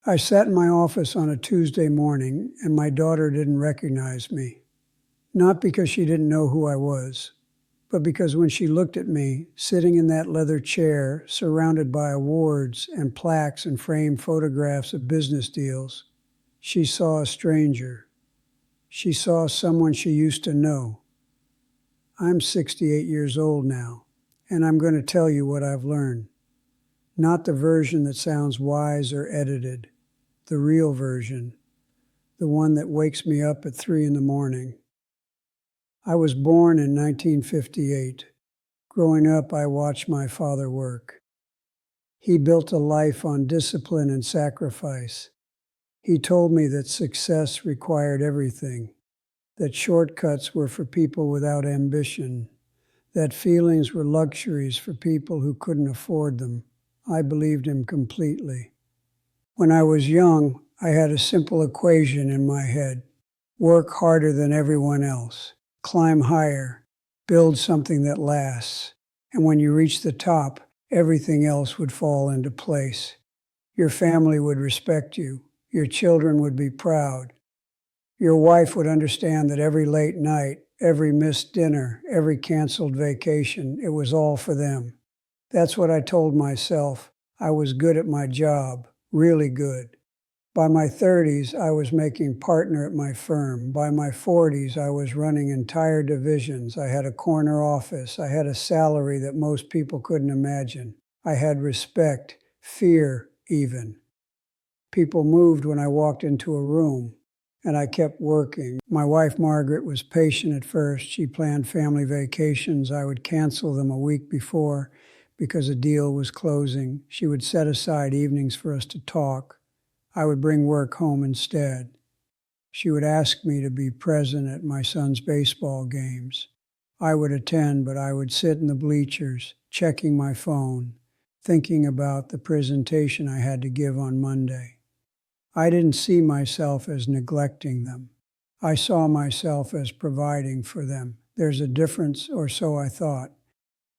I sat in my office on a Tuesday morning, and my daughter didn't recognize me. Not because she didn't know who I was, but because when she looked at me, sitting in that leather chair, surrounded by awards and plaques and framed photographs of business deals, she saw a stranger. She saw someone she used to know. I'm 68 years old now, and I'm going to tell you what I've learned. Not the version that sounds wise or edited, the real version, the one that wakes me up at 3 in the morning. I was born in 1958. Growing up, I watched my father work. He built a life on discipline and sacrifice. He told me that success required everything, that shortcuts were for people without ambition, that feelings were luxuries for people who couldn't afford them. I believed him completely. When I was young, I had a simple equation in my head. Work harder than everyone else, climb higher, build something that lasts, and when you reach the top, everything else would fall into place. Your family would respect you. Your children would be proud. Your wife would understand that every late night, every missed dinner, every canceled vacation, it was all for them. That's what I told myself. I was good at my job, really good. By my 30s, I was making partner at my firm. By my 40s, I was running entire divisions. I had a corner office. I had a salary that most people couldn't imagine. I had respect, fear even. People moved when I walked into a room, and I kept working. My wife, Margaret, was patient at first. She planned family vacations. I would cancel them a week before because a deal was closing. She would set aside evenings for us to talk. I would bring work home instead. She would ask me to be present at my son's baseball games. I would attend, but I would sit in the bleachers, checking my phone, thinking about the presentation I had to give on Monday. I didn't see myself as neglecting them. I saw myself as providing for them. There's a difference, or so I thought.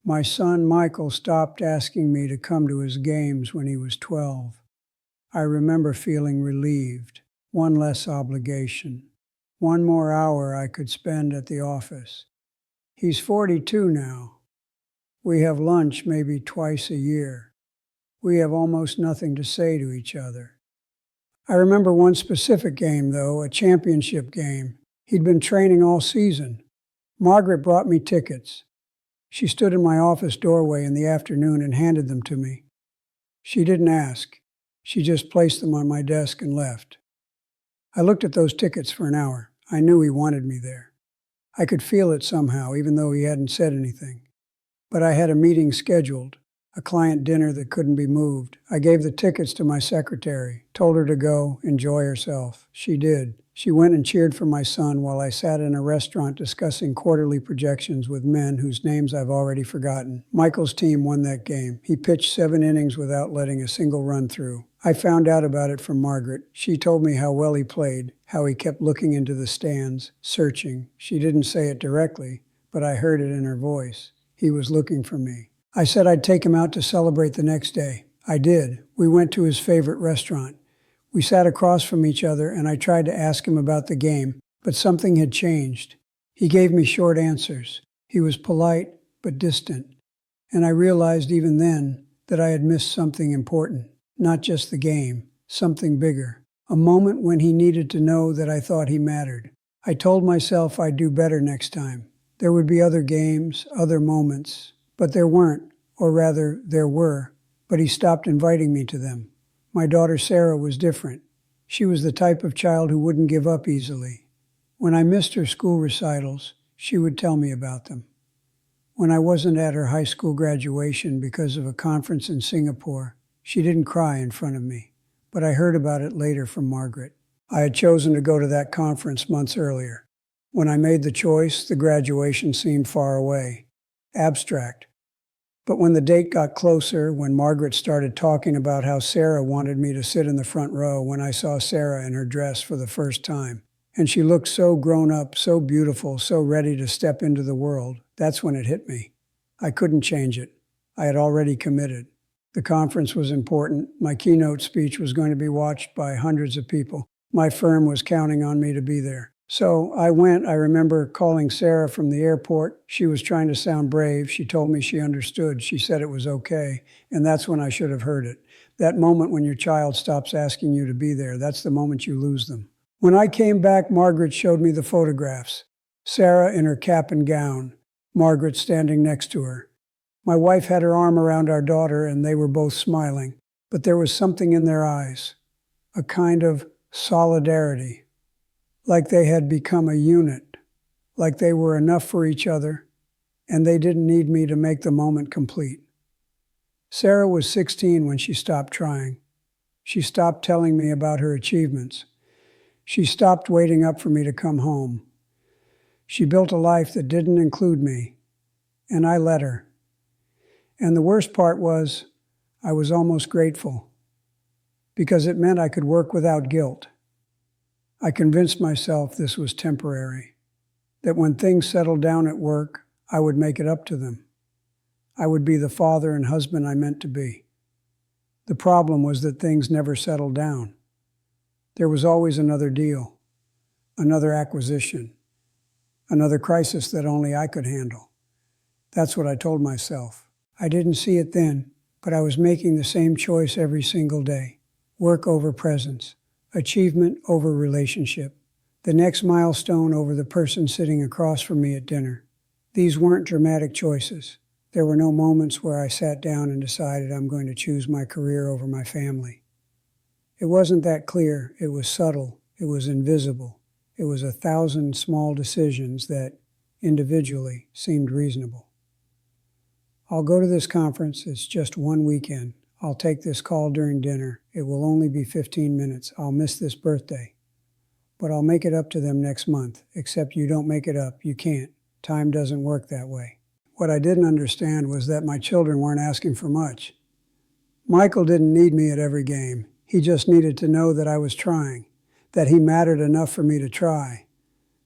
My son Michael stopped asking me to come to his games when he was 12. I remember feeling relieved, one less obligation, one more hour I could spend at the office. He's 42 now. We have lunch maybe twice a year. We have almost nothing to say to each other. I remember one specific game, though, a championship game. He'd been training all season. Margaret brought me tickets. She stood in my office doorway in the afternoon and handed them to me. She didn't ask. She just placed them on my desk and left. I looked at those tickets for an hour. I knew he wanted me there. I could feel it somehow, even though he hadn't said anything. But I had a meeting scheduled, a client dinner that couldn't be moved. I gave the tickets to my secretary, told her to go, enjoy herself. She did. She went and cheered for my son while I sat in a restaurant discussing quarterly projections with men whose names I've already forgotten. Michael's team won that game. He pitched 7 innings without letting a single run through. I found out about it from Margaret. She told me how well he played, how he kept looking into the stands, searching. She didn't say it directly, but I heard it in her voice. He was looking for me. I said I'd take him out to celebrate the next day. I did. We went to his favorite restaurant. We sat across from each other, and I tried to ask him about the game, but something had changed. He gave me short answers. He was polite, but distant. And I realized even then that I had missed something important. Not just the game, something bigger. A moment when he needed to know that I thought he mattered. I told myself I'd do better next time. There would be other games, other moments. But there weren't, or rather, there were. But he stopped inviting me to them. My daughter Sarah was different. She was the type of child who wouldn't give up easily. When I missed her school recitals, she would tell me about them. When I wasn't at her high school graduation because of a conference in Singapore, she didn't cry in front of me, but I heard about it later from Margaret. I had chosen to go to that conference months earlier. When I made the choice, the graduation seemed far away, abstract. But when the date got closer, when Margaret started talking about how Sarah wanted me to sit in the front row, when I saw Sarah in her dress for the first time, and she looked so grown up, so beautiful, so ready to step into the world, that's when it hit me. I couldn't change it. I had already committed. The conference was important. My keynote speech was going to be watched by hundreds of people. My firm was counting on me to be there. So I went. I remember calling Sarah from the airport. She was trying to sound brave. She told me she understood. She said it was okay. And that's when I should have heard it. That moment when your child stops asking you to be there, that's the moment you lose them. When I came back, Margaret showed me the photographs. Sarah in her cap and gown, Margaret standing next to her. My wife had her arm around our daughter, and they were both smiling. But there was something in their eyes, a kind of solidarity, like they had become a unit, like they were enough for each other, and they didn't need me to make the moment complete. Sarah was 16 when she stopped trying. She stopped telling me about her achievements. She stopped waiting up for me to come home. She built a life that didn't include me, and I let her. And the worst part was, I was almost grateful, because it meant I could work without guilt. I convinced myself this was temporary, that when things settled down at work, I would make it up to them. I would be the father and husband I meant to be. The problem was that things never settled down. There was always another deal, another acquisition, another crisis that only I could handle. That's what I told myself. I didn't see it then, but I was making the same choice every single day. Work over presence, achievement over relationship, the next milestone over the person sitting across from me at dinner. These weren't dramatic choices. There were no moments where I sat down and decided I'm going to choose my career over my family. It wasn't that clear. It was subtle. It was invisible. It was 1,000 small decisions that, individually, seemed reasonable. I'll go to this conference. It's just one weekend. I'll take this call during dinner. It will only be 15 minutes. I'll miss this birthday. But I'll make it up to them next month. Except you don't make it up. You can't. Time doesn't work that way. What I didn't understand was that my children weren't asking for much. Michael didn't need me at every game. He just needed to know that I was trying, that he mattered enough for me to try.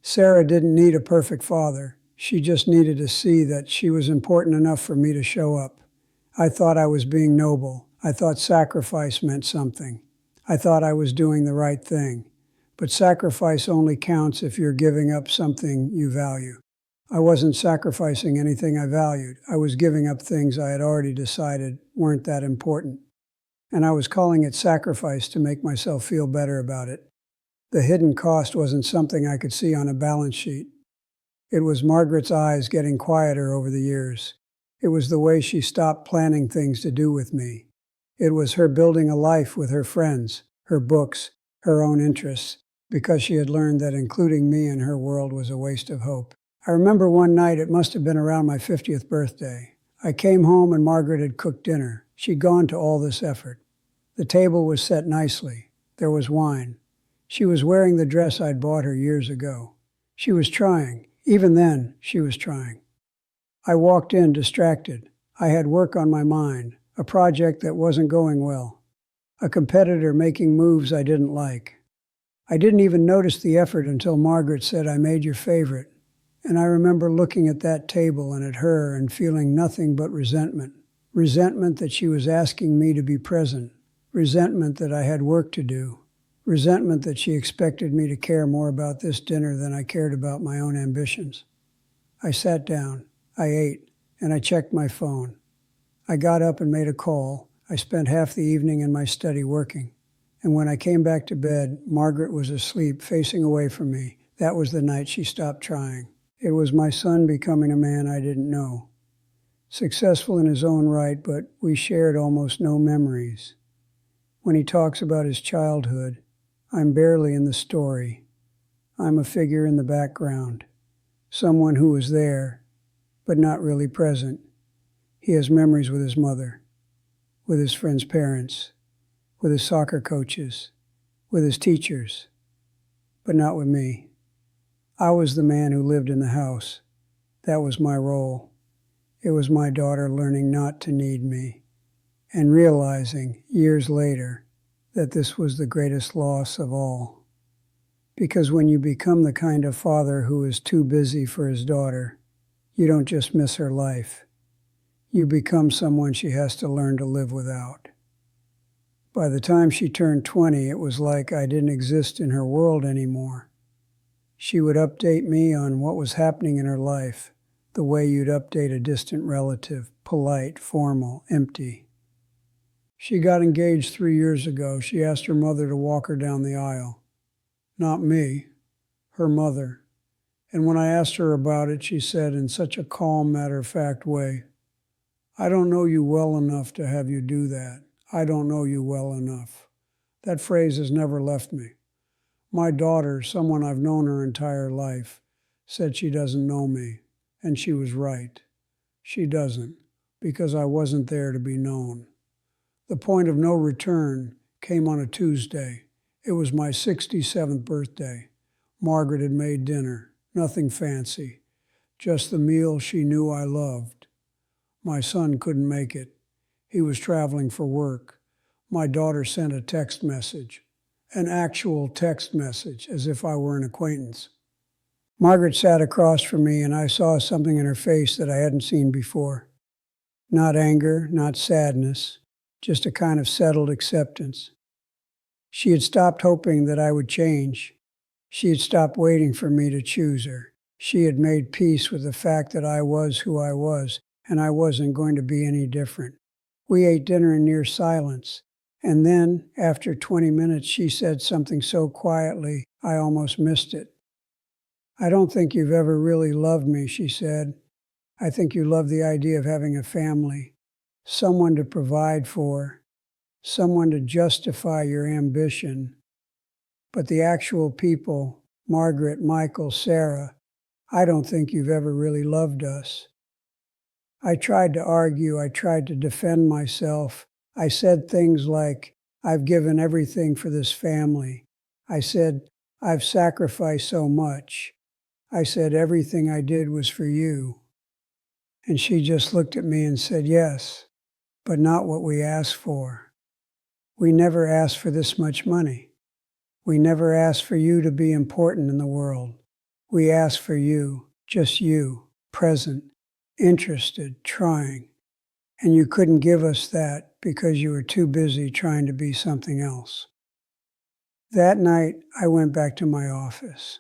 Sarah didn't need a perfect father. She just needed to see that she was important enough for me to show up. I thought I was being noble. I thought sacrifice meant something. I thought I was doing the right thing. But sacrifice only counts if you're giving up something you value. I wasn't sacrificing anything I valued. I was giving up things I had already decided weren't that important. And I was calling it sacrifice to make myself feel better about it. The hidden cost wasn't something I could see on a balance sheet. It was Margaret's eyes getting quieter over the years. It was the way she stopped planning things to do with me. It was her building a life with her friends, her books, her own interests, because she had learned that including me in her world was a waste of hope. I remember one night, it must have been around my 50th birthday. I came home and Margaret had cooked dinner. She'd gone to all this effort. The table was set nicely. There was wine. She was wearing the dress I'd bought her years ago. She was trying. Even then, she was trying. I walked in distracted. I had work on my mind, a project that wasn't going well, a competitor making moves I didn't like. I didn't even notice the effort until Margaret said, "I made your favorite." And I remember looking at that table and at her and feeling nothing but resentment. Resentment that she was asking me to be present. Resentment that I had work to do. Resentment that she expected me to care more about this dinner than I cared about my own ambitions. I sat down, I ate, and I checked my phone. I got up and made a call. I spent half the evening in my study working. And when I came back to bed, Margaret was asleep, facing away from me. That was the night she stopped trying. It was my son becoming a man I didn't know. Successful in his own right, but we shared almost no memories. When he talks about his childhood, I'm barely in the story. I'm a figure in the background, someone who was there, but not really present. He has memories with his mother, with his friends' parents, with his soccer coaches, with his teachers, but not with me. I was the man who lived in the house. That was my role. It was my daughter learning not to need me, and realizing, years later, that this was the greatest loss of all. Because when you become the kind of father who is too busy for his daughter, you don't just miss her life. You become someone she has to learn to live without. By the time she turned 20, it was like I didn't exist in her world anymore. She would update me on what was happening in her life, the way you'd update a distant relative, polite, formal, empty. She got engaged 3 years ago. She asked her mother to walk her down the aisle. Not me, her mother. And when I asked her about it, she said in such a calm, matter-of-fact way, "I don't know you well enough to have you do that. I don't know you well enough." That phrase has never left me. My daughter, someone I've known her entire life, said she doesn't know me, and she was right. She doesn't, because I wasn't there to be known. The point of no return came on a Tuesday. It was my 67th birthday. Margaret had made dinner, nothing fancy, just the meal she knew I loved. My son couldn't make it. He was traveling for work. My daughter sent a text message, an actual text message, as if I were an acquaintance. Margaret sat across from me, and I saw something in her face that I hadn't seen before. Not anger, not sadness, just a kind of settled acceptance. She had stopped hoping that I would change. She had stopped waiting for me to choose her. She had made peace with the fact that I was who I was, and I wasn't going to be any different. We ate dinner in near silence, and then, after 20 minutes, she said something so quietly I almost missed it. "I don't think you've ever really loved me," she said. "I think you love the idea of having a family, someone to provide for, someone to justify your ambition. But the actual people, Margaret, Michael, Sarah, I don't think you've ever really loved us." I tried to argue, I tried to defend myself. I said things like, "I've given everything for this family." I said, "I've sacrificed so much." I said, "Everything I did was for you." And she just looked at me and said, "Yes, but not what we asked for. We never asked for this much money. We never asked for you to be important in the world. We asked for you, just you, present, interested, trying. And you couldn't give us that because you were too busy trying to be something else." That night, I went back to my office.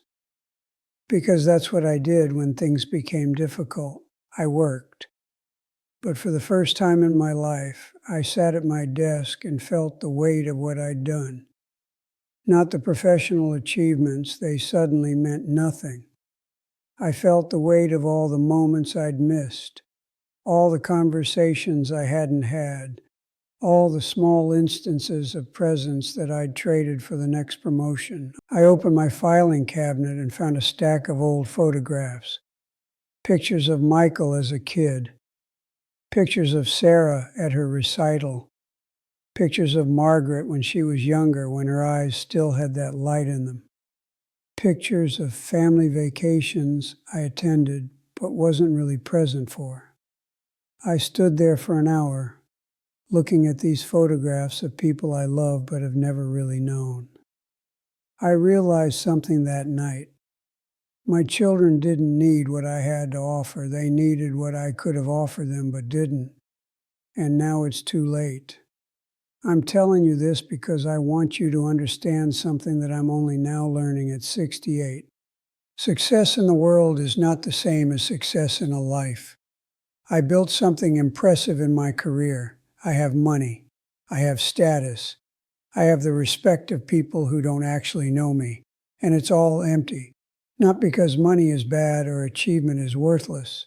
Because that's what I did when things became difficult. I worked. But for the first time in my life, I sat at my desk and felt the weight of what I'd done. Not the professional achievements, they suddenly meant nothing. I felt the weight of all the moments I'd missed, all the conversations I hadn't had, all the small instances of presence that I'd traded for the next promotion. I opened my filing cabinet and found a stack of old photographs. Pictures of Michael as a kid. Pictures of Sarah at her recital. Pictures of Margaret when she was younger, when her eyes still had that light in them. Pictures of family vacations I attended but wasn't really present for. I stood there for an hour, looking at these photographs of people I love but have never really known. I realized something that night. My children didn't need what I had to offer. They needed what I could have offered them but didn't. And now it's too late. I'm telling you this because I want you to understand something that I'm only now learning at 68. Success in the world is not the same as success in a life. I built something impressive in my career. I have money. I have status. I have the respect of people who don't actually know me. And it's all empty. Not because money is bad or achievement is worthless,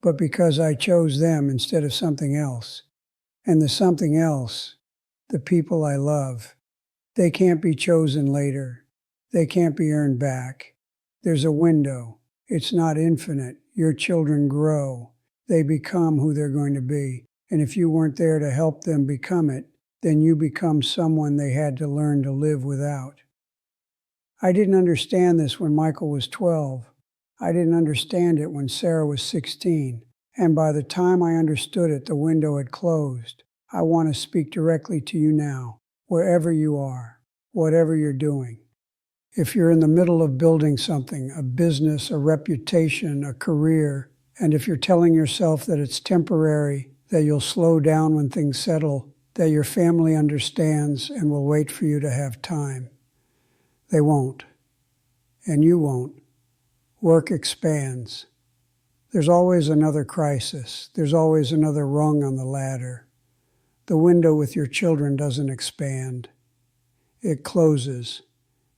but because I chose them instead of something else. And the something else, the people I love, they can't be chosen later. They can't be earned back. There's a window. It's not infinite. Your children grow. They become who they're going to be. And if you weren't there to help them become it, then you become someone they had to learn to live without. I didn't understand this when Michael was 12. I didn't understand it when Sarah was 16. And by the time I understood it, the window had closed. I want to speak directly to you now, wherever you are, whatever you're doing. If you're in the middle of building something, a business, a reputation, a career, and if you're telling yourself that it's temporary, that you'll slow down when things settle, that your family understands and will wait for you to have time. They won't, and you won't. Work expands. There's always another crisis. There's always another rung on the ladder. The window with your children doesn't expand. It closes,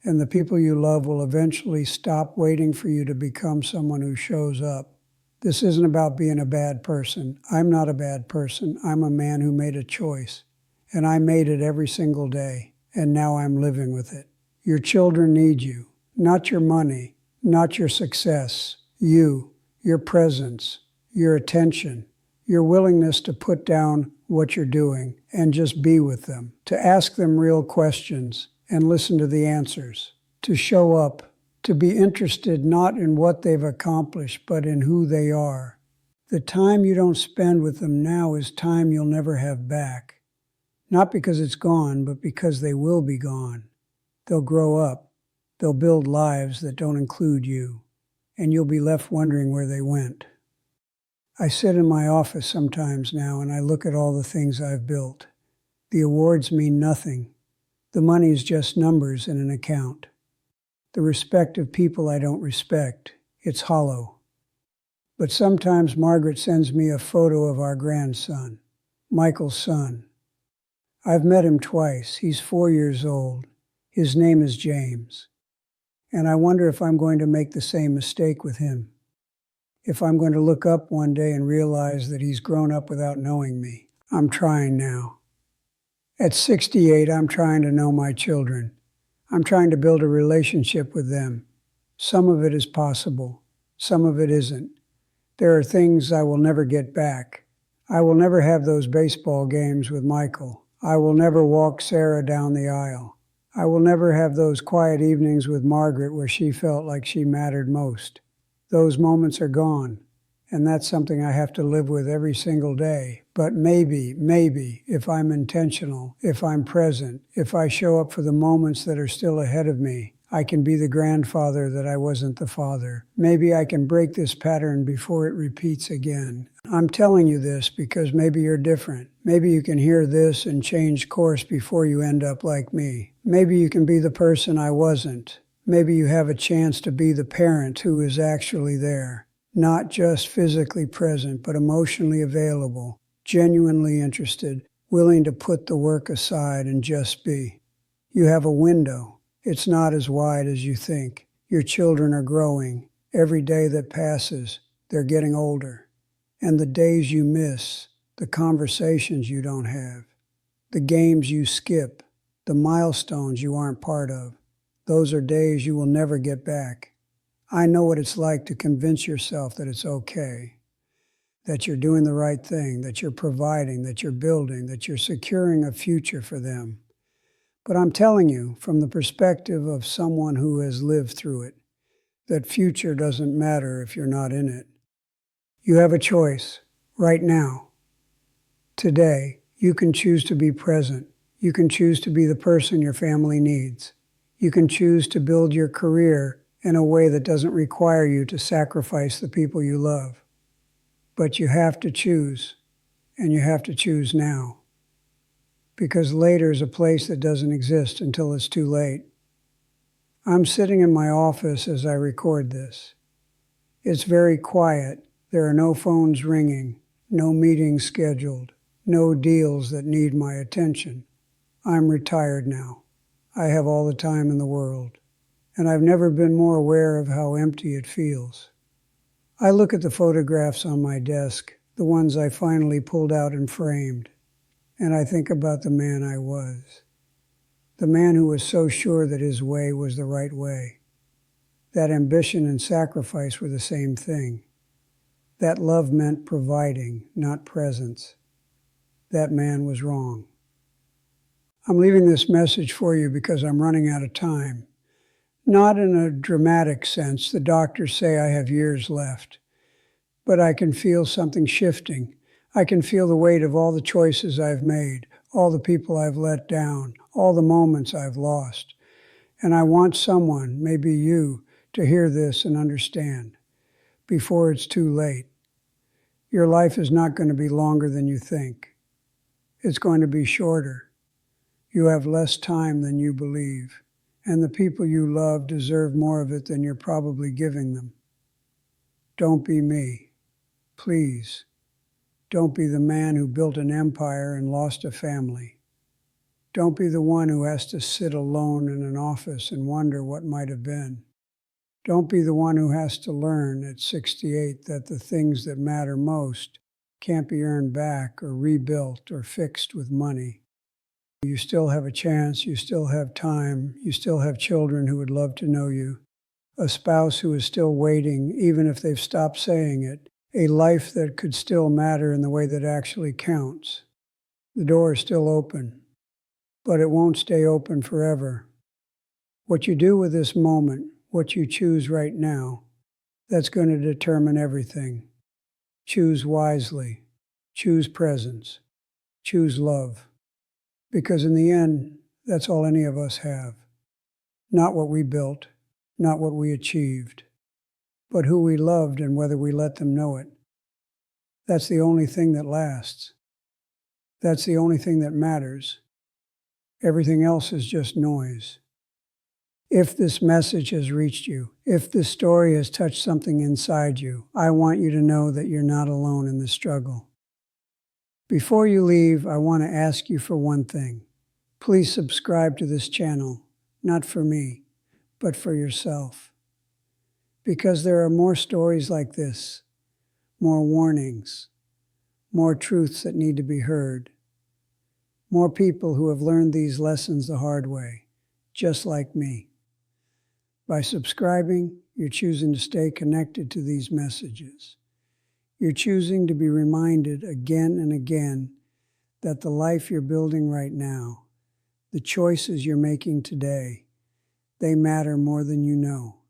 and the people you love will eventually stop waiting for you to become someone who shows up. This isn't about being a bad person. I'm not a bad person. I'm a man who made a choice, and I made it every single day, and now I'm living with it. Your children need you, not your money, not your success, you, your presence, your attention, your willingness to put down what you're doing and just be with them, to ask them real questions and listen to the answers, to show up, to be interested not in what they've accomplished, but in who they are. The time you don't spend with them now is time you'll never have back. Not because it's gone, but because they will be gone. They'll grow up. They'll build lives that don't include you, and you'll be left wondering where they went. I sit in my office sometimes now and I look at all the things I've built. The awards mean nothing. The money is just numbers in an account. The respect of people I don't respect, it's hollow. But sometimes Margaret sends me a photo of our grandson, Michael's son. I've met him twice. He's 4 years old. His name is James. And I wonder if I'm going to make the same mistake with him. If I'm going to look up one day and realize that he's grown up without knowing me. I'm trying now. At 68, I'm trying to know my children. I'm trying to build a relationship with them. Some of it is possible. Some of it isn't. There are things I will never get back. I will never have those baseball games with Michael. I will never walk Sarah down the aisle. I will never have those quiet evenings with Margaret where she felt like she mattered most. Those moments are gone, and that's something I have to live with every single day. But maybe, if I'm intentional, if I'm present, if I show up for the moments that are still ahead of me, I can be the grandfather that I wasn't the father. Maybe I can break this pattern before it repeats again. I'm telling you this because maybe you're different. Maybe you can hear this and change course before you end up like me. Maybe you can be the person I wasn't. Maybe you have a chance to be the parent who is actually there, not just physically present, but emotionally available, genuinely interested, willing to put the work aside and just be. You have a window. It's not as wide as you think. Your children are growing. Every day that passes, they're getting older. And the days you miss, the conversations you don't have, the games you skip, the milestones you aren't part of, those are days you will never get back. I know what it's like to convince yourself that it's okay, that you're doing the right thing, that you're providing, that you're building, that you're securing a future for them. But I'm telling you, from the perspective of someone who has lived through it, that future doesn't matter if you're not in it. You have a choice right now. Today, you can choose to be present. You can choose to be the person your family needs. You can choose to build your career in a way that doesn't require you to sacrifice the people you love. But you have to choose, and you have to choose now. Because later is a place that doesn't exist until it's too late. I'm sitting in my office as I record this. It's very quiet. There are no phones ringing, no meetings scheduled, no deals that need my attention. I'm retired now. I have all the time in the world, and I've never been more aware of how empty it feels. I look at the photographs on my desk, the ones I finally pulled out and framed, and I think about the man I was. The man who was so sure that his way was the right way. That ambition and sacrifice were the same thing. That love meant providing, not presence. That man was wrong. I'm leaving this message for you because I'm running out of time. Not in a dramatic sense. The doctors say I have years left. But I can feel something shifting. I can feel the weight of all the choices I've made, all the people I've let down, all the moments I've lost. And I want someone, maybe you, to hear this and understand before it's too late. Your life is not going to be longer than you think. It's going to be shorter. You have less time than you believe, and the people you love deserve more of it than you're probably giving them. Don't be me. Please. Don't be the man who built an empire and lost a family. Don't be the one who has to sit alone in an office and wonder what might have been. Don't be the one who has to learn at 68 that the things that matter most can't be earned back or rebuilt or fixed with money. You still have a chance, you still have time, you still have children who would love to know you, a spouse who is still waiting even if they've stopped saying it, a life that could still matter in the way that actually counts. The door is still open, but it won't stay open forever. What you do with this moment, what you choose right now, that's going to determine everything. Choose wisely. Choose presence. Choose love. Because in the end, that's all any of us have. Not what we built, not what we achieved, but who we loved and whether we let them know it. That's the only thing that lasts. That's the only thing that matters. Everything else is just noise. If this message has reached you, if this story has touched something inside you, I want you to know that you're not alone in the struggle. Before you leave, I want to ask you for one thing. Please subscribe to this channel, not for me, but for yourself. Because there are more stories like this, more warnings, more truths that need to be heard, more people who have learned these lessons the hard way, just like me. By subscribing, you're choosing to stay connected to these messages. You're choosing to be reminded again and again that the life you're building right now, the choices you're making today, they matter more than you know.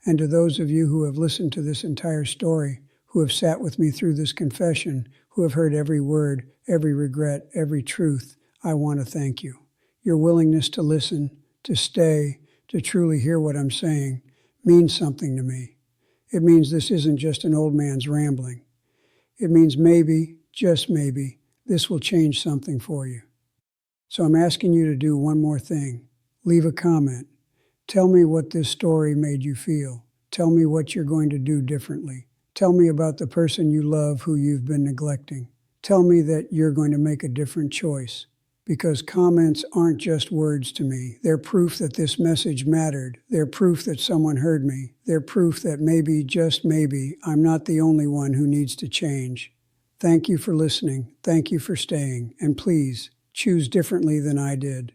And to those of you who have listened to this entire story, who have sat with me through this confession, who have heard every word, every regret, every truth, I want to thank you. Your willingness to listen, to stay, to truly hear what I'm saying means something to me. It means this isn't just an old man's rambling. It means maybe, just maybe, this will change something for you. So I'm asking you to do one more thing. Leave a comment. Tell me what this story made you feel. Tell me what you're going to do differently. Tell me about the person you love who you've been neglecting. Tell me that you're going to make a different choice. Because comments aren't just words to me. They're proof that this message mattered. They're proof that someone heard me. They're proof that maybe, just maybe, I'm not the only one who needs to change. Thank you for listening. Thank you for staying. And please, choose differently than I did.